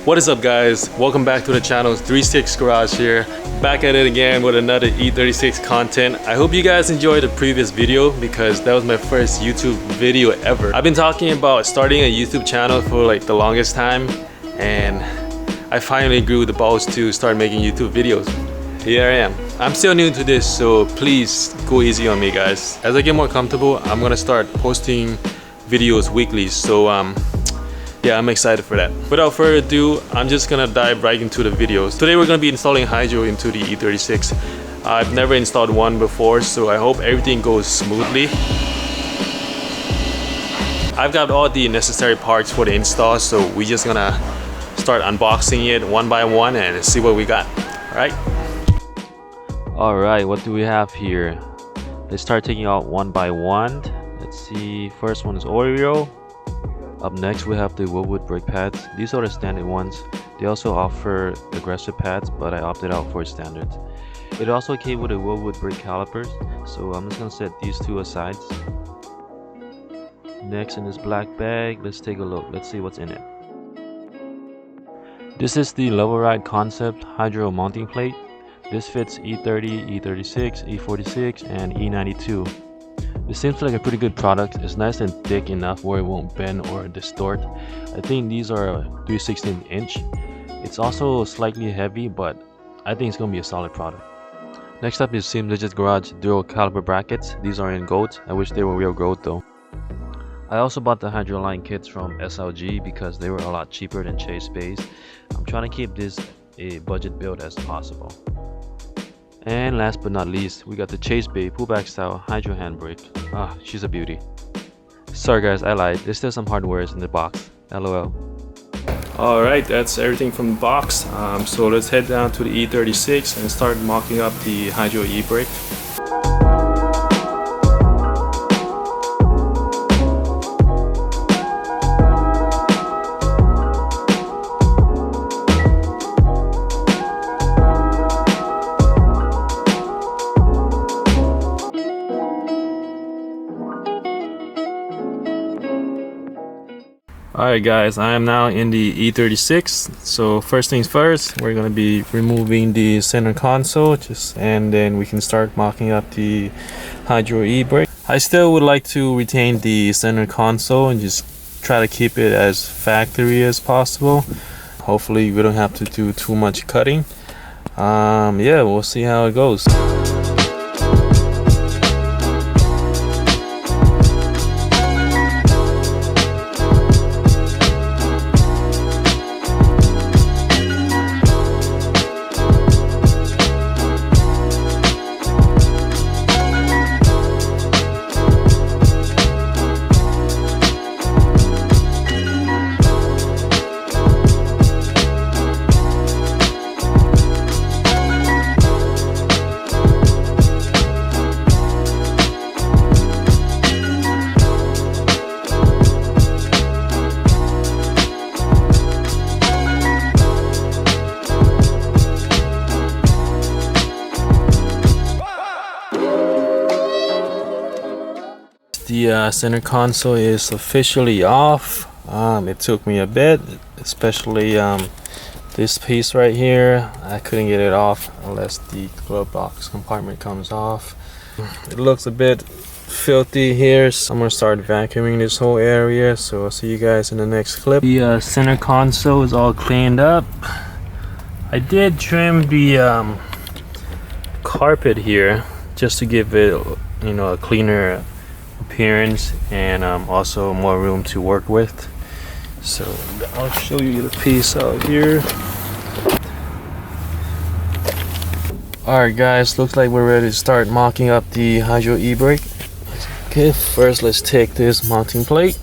What is up, guys? Welcome back to the channel. 36 Garage here, back at it again with another E36 content. I hope you guys enjoyed the previous video because that was my first YouTube video ever. I've been talking about starting a YouTube channel for like the longest time, and I finally grew the balls to start making YouTube videos. Here I am. I'm still new to this, so please go easy on me, guys. As I get more comfortable, I'm gonna start posting videos weekly, so yeah, I'm excited for that. Without further ado, I'm just gonna dive right into the videos. Today we're gonna be installing hydro into the E36. I've never installed one before, so I hope everything goes smoothly. I've got all the necessary parts for the install, so we're just gonna start unboxing it one by one and see what we got. Alright, what do we have here? Let's start taking out one by one. Let's see, first one is Oreo. Up next we have the Woodwood brake pads. These are the standard ones. They also offer aggressive pads, but I opted out for standard. It also came with the Woodwood brake calipers, so I'm just gonna set these two aside. Next, in this black bag, let's take a look. Let's see what's in it. This is the Level Ride Concept Hydro mounting plate. This fits E30, E36, E46, and E92. This seems like a pretty good product. It's nice and thick enough where it won't bend or distort. I think these are 3/16 inch. It's also slightly heavy, but I think it's gonna be a solid product. Next up is Sim Legit Garage dual caliper brackets. These are in gold. I wish they were real gold though. I also bought the hydro line kits from SLG because they were a lot cheaper than Chase Bays. I'm trying to keep this a budget build as possible. And last but not least, we got the Chase Bay pullback style hydro handbrake. Ah, she's a beauty. Sorry guys, I lied. There's still some hardwares in the box. LOL. Alright, that's everything from the box. So let's head down to the E36 and start mocking up the hydro e-brake. Alright guys, I am now in the E36. So first things first, we're going to be removing the center console and then we can start mocking up the hydro e-brake. I still would like to retain the center console and just try to keep it as factory as possible. Hopefully we don't have to do too much cutting. Yeah, we'll see how it goes. The center console is officially off. It took me a bit, especially this piece right here. I couldn't get it off unless the glove box compartment comes off. It looks a bit filthy here, so I'm gonna start vacuuming this whole area, so I'll see you guys in the next clip. The center console is all cleaned up. I did trim the carpet here just to give it, you know, a cleaner appearance and also more room to work with. So I'll show you the piece out here. Alright guys, looks like we're ready to start mocking up the hydro e-brake. Okay, first let's take this mounting plate.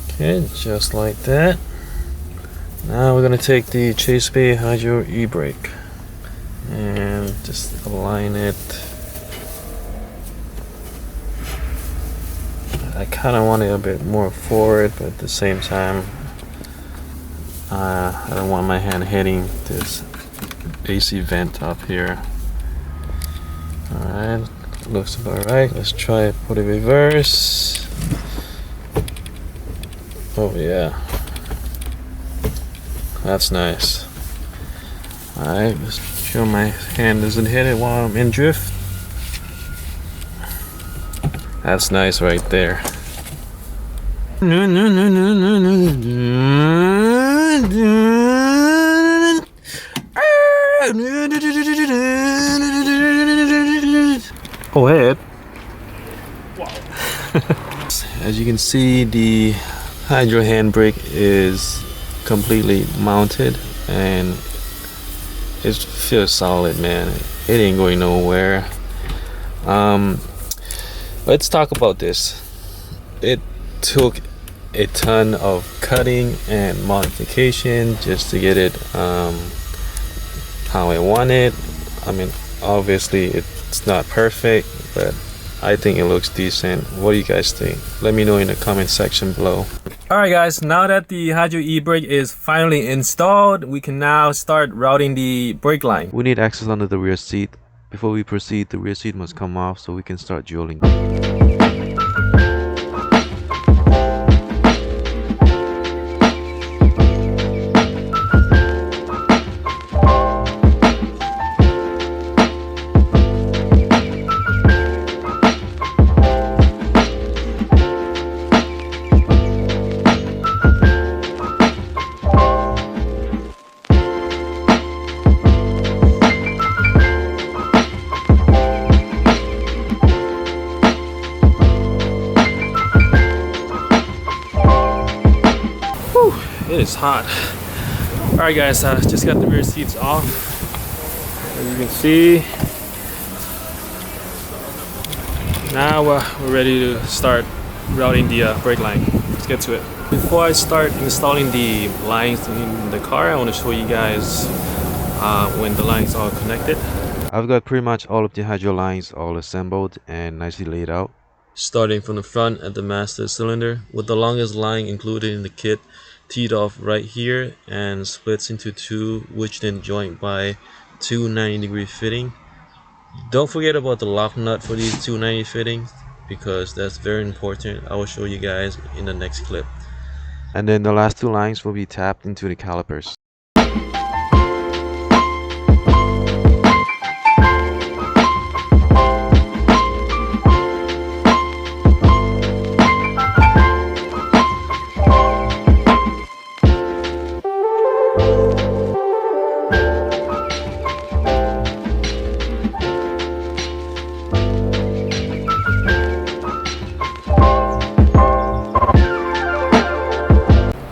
Okay, just like that. Now we're gonna take the Chase Bay hydro e-brake and just align it. I kind of want it a bit more forward, but at the same time I don't want my hand hitting this AC vent up here. Alright, looks about right. Let's try it, put it reverse. Oh yeah, that's nice. Alright, let's sure my hand doesn't hit it while I'm in drift. That's nice right there. Go ahead. Wow. As you can see, the hydro handbrake is completely mounted and it feels solid, man. It ain't going nowhere. Let's talk about this. It took a ton of cutting and modification just to get it how I want it. I mean, obviously it's not perfect, but I think it looks decent. What do you guys think? Let me know in the comment section below. Alright guys, now that the Hydro e-brake is finally installed, we can now start routing the brake line. We need access under the rear seat. Before we proceed, the rear seat must come off so we can start drilling. It is hot. Alright guys, just got the rear seats off. As you can see, now we're ready to start routing the brake line. Let's get to it. Before I start installing the lines in the car, I want to show you guys when the lines are connected. I've got pretty much all of the hydro lines all assembled and nicely laid out. Starting from the front at the master cylinder, with the longest line included in the kit teed off right here and splits into two, which then joined by two 90-degree fitting. Don't forget about the lock nut for these two 90 fittings because that's very important. I will show you guys in the next clip. And then the last two lines will be tapped into the calipers.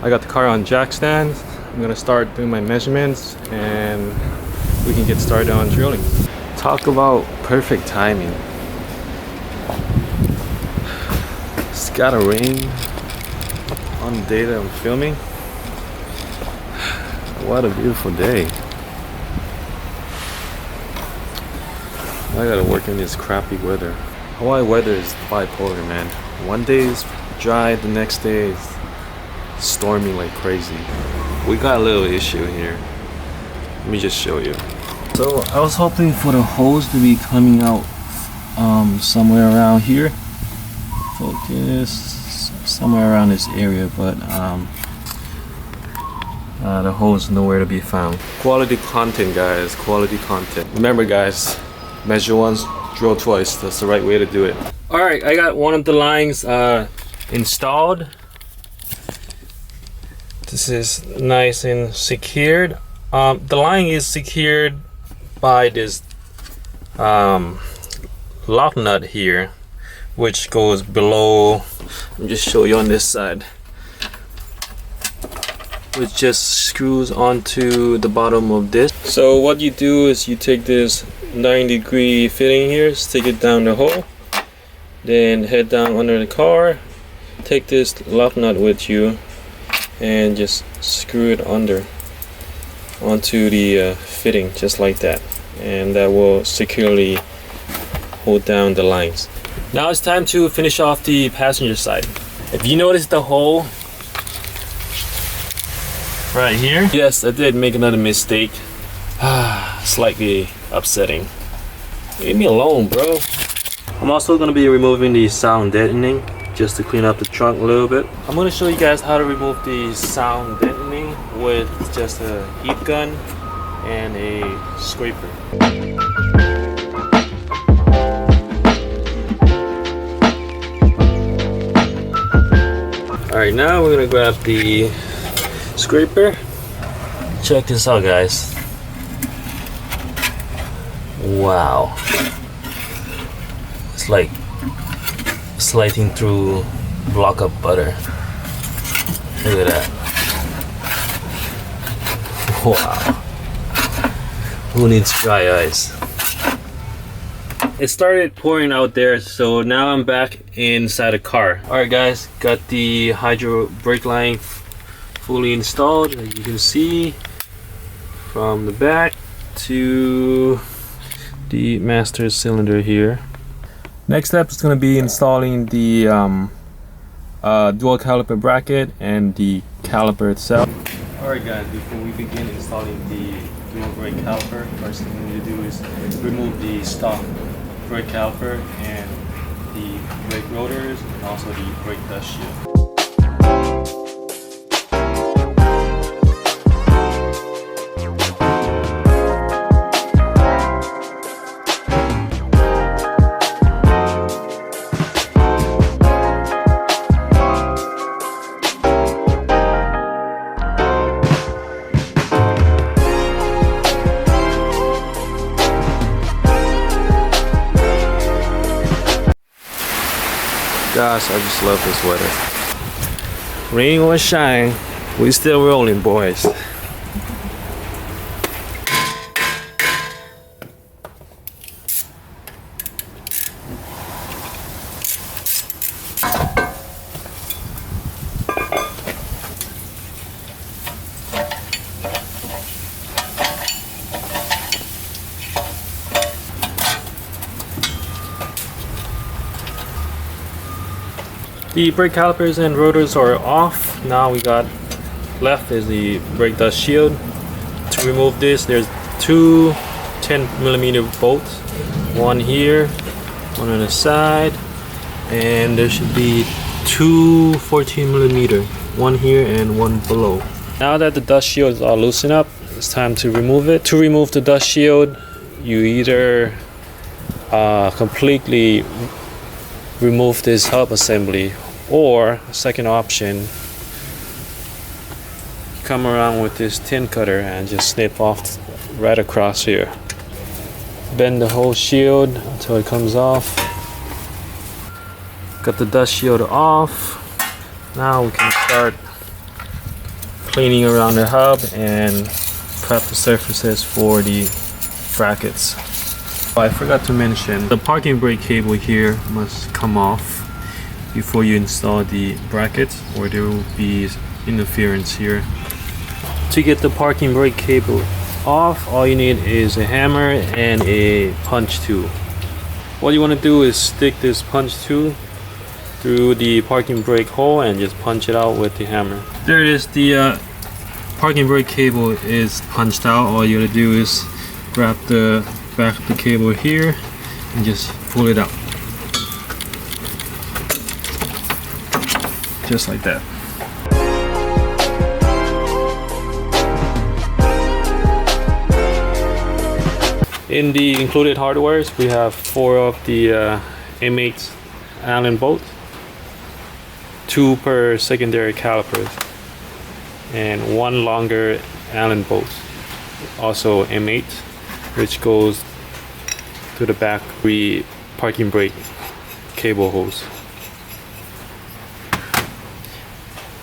I got the car on jack stand. I'm gonna start doing my measurements and we can get started on drilling. Talk about perfect timing. It's gotta rain on the day that I'm filming. What a beautiful day. I gotta work in this crappy weather. Hawaii weather is bipolar, man. One day is dry, the next day is storming like crazy. We got a little issue here. Let me just show you. So I was hoping for the hose to be coming out somewhere around here. Focus somewhere around this area, but the hose is nowhere to be found. Quality content, guys. Quality content. Remember, guys, measure once, drill twice. That's the right way to do it. All right, I got one of the lines installed. This is nice and secured. The line is secured by this lock nut here, which goes below. Let me just show you on this side, which just screws onto the bottom of this. So what you do is you take this 90-degree fitting here, stick it down the hole, then head down under the car, take this lock nut with you and just screw it onto the fitting, just like that, and that will securely hold down the lines. Now it's time to finish off the passenger side. If you notice the hole right here, yes, I did make another mistake. Slightly upsetting. Leave me alone, bro. I'm also going to be removing the sound deadening just to clean up the trunk a little bit. I'm going to show you guys how to remove the sound deadening with just a heat gun and a scraper. Alright, now we're going to grab the scraper. Check this out, guys. Wow. It's like sliding through a block of butter. Look at that. Wow. Who needs dry ice? It started pouring out there, so now I'm back inside the car. Alright guys, got the hydro brake line fully installed, as you can see, from the back to the master cylinder here. Next step is going to be installing the dual caliper bracket and the caliper itself. Alright guys, before we begin installing the dual brake caliper, first thing we need to do is remove the stock brake caliper and the brake rotors and also the brake dust shield. Gosh, I just love this weather. Rain or shine, we still rolling, boys. The brake calipers and rotors are off. Now we got left is the brake dust shield. To remove this, there's two 10mm bolts, one here, one on the side, and there should be two 14mm, one here and one below. Now that the dust shield is all loosened up, it's time to remove it. To remove the dust shield, you either completely remove this hub assembly, or second option, come around with this tin cutter and just snip off right across here. Bend the whole shield until it comes off. Got the dust shield off. Now we can start cleaning around the hub and prep the surfaces for the brackets. I forgot to mention, the parking brake cable here must come off before you install the brackets, or there will be interference here. To get the parking brake cable off, all you need is a hammer and a punch tool. What you want to do is stick this punch tool through the parking brake hole and just punch it out with the hammer. There it is, the parking brake cable is punched out. All you gotta do is grab the back of the cable here and just pull it out, just like that. In the included hardwares, we have 4 of the M8 Allen bolts, 2 per secondary calipers, and 1 longer Allen bolt, also M8, which goes to the back the parking brake cable hose.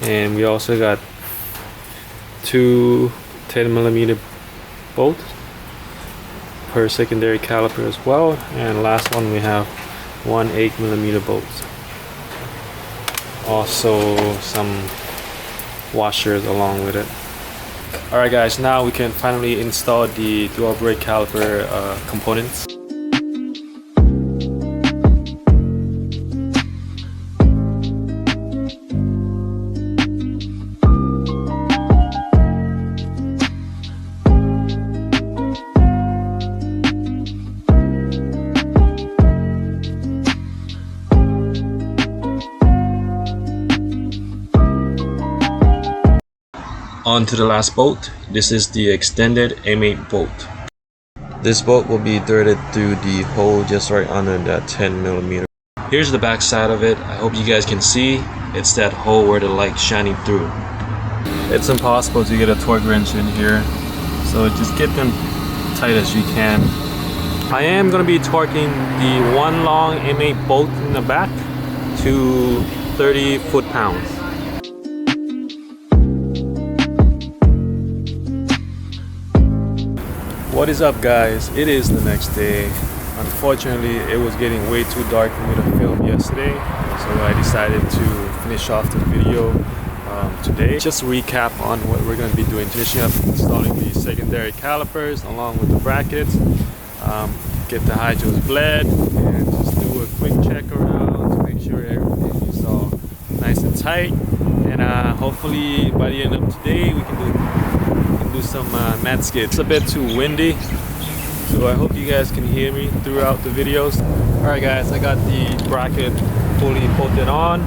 And we also got 2 10mm bolts per secondary caliper as well, and last one we have 1 8mm bolt. Also some washers along with it. Alright guys, now we can finally install the dual brake caliper components. On to the last bolt. This is the extended M8 bolt. This bolt will be threaded through the hole just right under that 10mm. Here's the back side of it. I hope you guys can see. It's that hole where the light's shining through. It's impossible to get a torque wrench in here, so just get them tight as you can. I am going to be torquing the one long M8 bolt in the back to 30 foot-pounds. What is up, guys? It is the next day. Unfortunately, it was getting way too dark for me to film yesterday, so I decided to finish off the video today. Just to recap on what we're going to be doing, finishing up installing the secondary calipers along with the brackets, get the hydros bled, and just do a quick check around to make sure everything is all nice and tight. And hopefully by the end of today we can do some mat skid. It's a bit too windy, so I hope you guys can hear me throughout the videos. Alright guys, I got the bracket fully bolted on.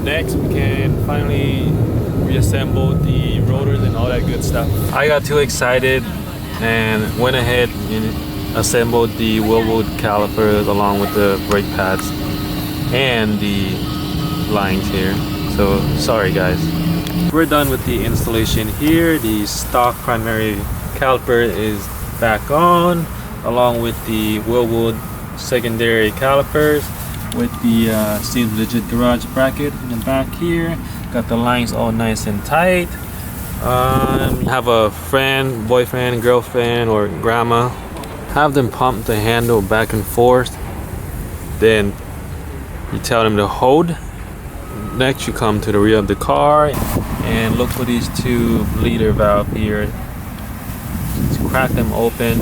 Next we can finally reassemble the rotors and all that good stuff. I got too excited and went ahead and assembled the wheel calipers along with the brake pads and the lines here. So sorry guys. We're done with the installation here. The stock primary caliper is back on, along with the Willwood secondary calipers with the Seems Legit garage bracket in the back here. Got the lines all nice and tight. Have a friend, boyfriend, girlfriend, or grandma, have them pump the handle back and forth. Then you tell them to hold. Next you come to the rear of the car and look for these two bleeder valve here. Just crack them open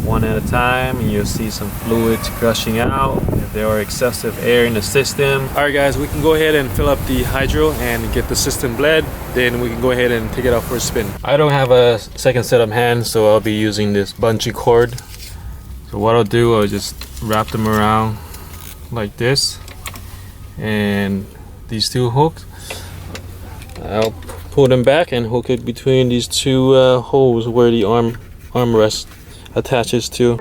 one at a time and you'll see some fluids gushing out if there are excessive air in the system. Alright guys, we can go ahead and fill up the hydro and get the system bled. Then we can go ahead and take it out for a spin. I don't have a second set of hands, so I'll be using this bungee cord. So what I'll do, I'll just wrap them around like this. And these two hooks, I'll pull them back and hook it between these two holes where the armrest attaches to.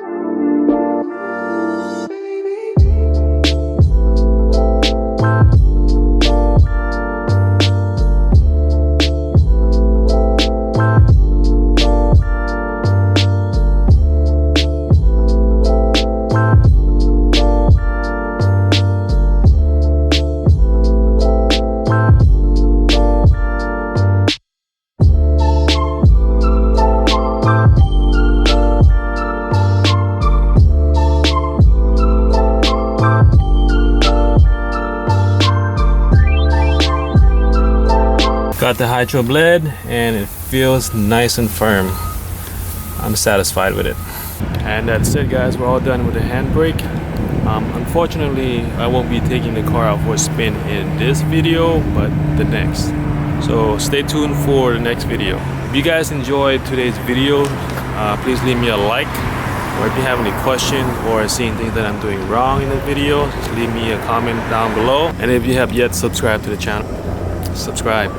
Got the hydro bled and it feels nice and firm. I'm satisfied with it. And that's it guys, we're all done with the handbrake. Unfortunately, I won't be taking the car out for a spin in this video, but the next. So stay tuned for the next video. If you guys enjoyed today's video, please leave me a like. Or if you have any questions or seeing things that I'm doing wrong in the video, just leave me a comment down below. And if you have yet subscribed to the channel, subscribe.